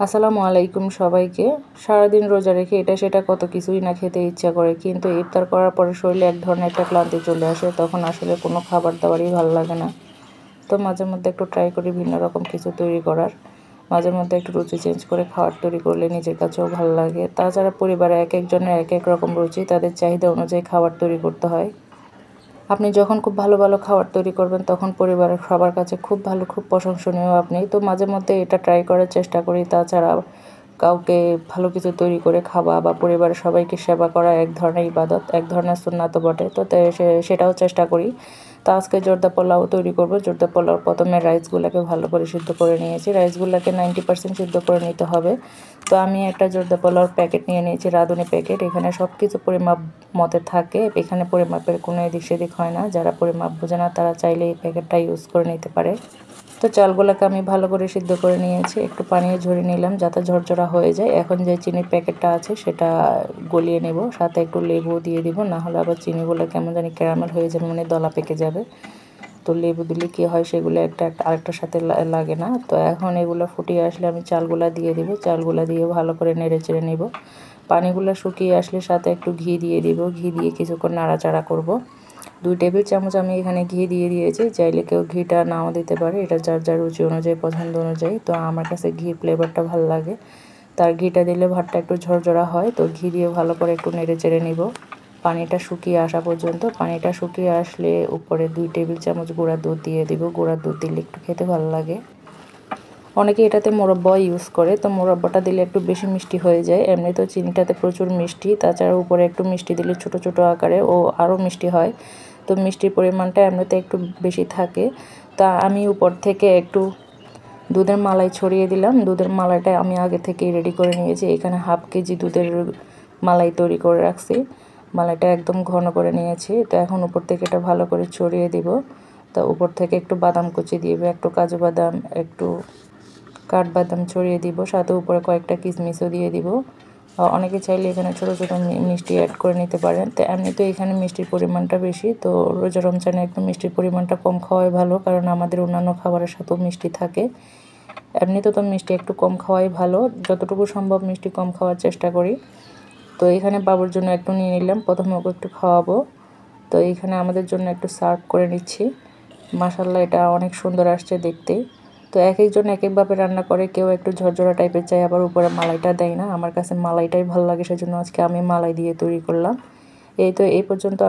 আসসালামু আলাইকুম সবাইকে। সারাদিন রোজা রেখে এটা সেটা কত কিছুই না খেতে ইচ্ছা করে, কিন্তু ইফতার করার পরে শরীরে এক ধরনের একটা ক্লান্তি চলে আসে, তখন আসলে কোনো খাবার দাবারই ভালো লাগে না। তো মাঝে মধ্যে একটু ট্রাই করি ভিন্ন রকম কিছু তৈরি করার। মাঝে মধ্যে একটু রুচি চেঞ্জ করে খাবার তৈরি করলে নিজের কাছেও ভালো লাগে। তাছাড়া পরিবারে এক একজনের এক এক রকম রুচি, তাদের চাহিদা অনুযায়ী খাবার তৈরি করতে হয়। আপনি যখন খুব ভালো ভালো খাবার তৈরি করবেন তখন পরিবারের সবার কাছে খুব ভালো, খুব প্রশংসনীয় আপনি। তো মাঝে মধ্যে এটা ট্রাই করার চেষ্টা করি। তাছাড়া কাউকে ভালো কিছু তৈরি করে খাওয়া বা পরিবারের সবাইকে সেবা করা এক ধরনের ইবাদত, এক ধরনের সুন্নাতও বটে। তো সেটাও চেষ্টা করি। তো আজকে জর্দা পোলাও তৈরি করব। জর্দা পোলাও প্রথমে রাইসগুলোকে ভালো করে সিদ্ধ করে নিয়েছি। রাইসগুলোকে 90% সিদ্ধ করে নিতে হবে। তো আমি একটা জর্দা পোলাওর প্যাকেট নিয়ে নিয়েছি, রাঁধুনি প্যাকেট। এখানে সব কিছু পরিমাপ মতে থাকে, এখানে পরিমাপের কোনো এদিক সেদিক হয় না। যারা পরিমাপ বোঝে না তারা চাইলে এই প্যাকেটটা ইউজ করে নিতে পারে। তো চালগুলোকে আমি ভালো করে সিদ্ধ করে নিয়েছি, একটু পানি ঝরিয়ে নিলাম যাতে ঝরঝরা হয়ে যায়। এখন যে চিনির প্যাকেটটা আছে সেটা গলিয়ে নেব, সাথে একটু লেবু দিয়ে দিব, না হলে আবার চিনিগুলো কেমন জানি ক্যারামেল হয়ে যাবে, মানে দলা পেকে যাবে। তো লেবু দিলে কী হয়, সেগুলো একটা আরেকটার সাথে লাগে না। তো এখন এগুলো ফুটিয়ে আসলে আমি চালগুলা দিয়ে দিব, চালগুলা দিয়ে ভালো করে নেড়ে চেড়ে নেব। পানিগুলো শুকিয়ে আসলে সাথে একটু ঘি দিয়ে দিব, ঘি দিয়ে কিছুক্ষণ নাড়াচাড়া করব। 2 টেবিল চামচ আমি এখানে ঘি দিয়ে দিয়েছি। চাইলে কেউ ঘিটা নাও দিতে পারে, এটা যার যার রুচি অনুযায়ী, পছন্দ অনুযায়ী। তো আমার কাছে ঘির ফ্লেভারটা ভালো লাগে, তার ঘিটা দিলে ভাতটা একটু ঝরঝরা হয়। তো ঘি দিয়ে ভালো করে একটু নেড়ে চেড়ে নিব পানিটা শুকিয়ে আসা পর্যন্ত। পানিটা শুকিয়ে আসলে উপরে 2 টেবিল চামচ গুঁড়া দুধ দিয়ে দিব। গুঁড়া দুধ দিলে একটু খেতে ভালো লাগে। অনেকে এটাতে মোরব্বা ইউজ করে, তো মোরব্বাটা দিলে একটু বেশি মিষ্টি হয়ে যায়। এমনি তো চিনিটাতে প্রচুর মিষ্টি, তাছাড়া উপরে একটু মিষ্টি দিলে ছোট ছোট আকারে ও আরও মিষ্টি হয়। তো মিষ্টির পরিমাণটা এমনিতে একটু বেশি থাকে। তা আমি উপর থেকে একটু দুধের মালাই ছড়িয়ে দিলাম। দুধের মালাইটা আমি আগে থেকেই রেডি করে নিয়েছি। এখানে হাফ কেজি দুধের মালাই তৈরি করে রাখছি। মালাইটা একদম ঘন করে নিয়েছি। তো এখন উপর থেকে এটা ভালো করে ছড়িয়ে দিব। তো উপর থেকে একটু বাদাম কুচি দিব, একটু কাজু বাদাম, একটু কাঠবাদাম ছড়িয়ে দিব, সাথে উপরে কয়েকটা কিশমিশও দিয়ে দিব। অনেকে চাইলে এখানে ছোটো ছোটো মিষ্টি অ্যাড করে নিতে পারেন। তো এমনিতে এখানে মিষ্টির পরিমাণটা বেশি, তো রোজা রমজানে একটু মিষ্টির পরিমাণটা কম খাওয়াই ভালো, কারণ আমাদের অন্যান্য খাবারের সাথেও মিষ্টি থাকে। এমনিতে তো মিষ্টি একটু কম খাওয়াই ভালো, যতটুকু সম্ভব মিষ্টি কম খাওয়ার চেষ্টা করি। তো এখানে বাবুর জন্য একটু নিয়ে নিলাম, প্রথমে ওকে একটু খাওয়াবো। তো এইখানে আমাদের জন্য একটু সার্ভ করে নিচ্ছি। মাশাআল্লাহ, এটা অনেক সুন্দর আসছে দেখতে। তো এক একজন এক একভাবে রান্না করে, কেউ একটু ঝরঝরা টাইপের চাই, আবার উপরে মালাইটা দেয় না। আমার কাছে মালাইটাই ভালো লাগে, সেজন্য আজকে আমি মালাই দিয়ে তৈরি করলাম। এই পর্যন্ত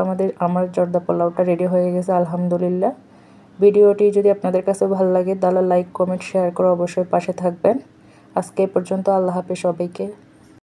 আমার জর্দা পোলাওটা রেডি হয়ে গেছে, আলহামদুলিল্লাহ। ভিডিওটি যদি আপনাদের কাছে ভালো লাগে তাহলে লাইক, কমেন্ট, শেয়ার করে অবশ্যই পাশে থাকবেন। আজকে এই পর্যন্ত। আল্লাহ হাফেজ সবাইকে।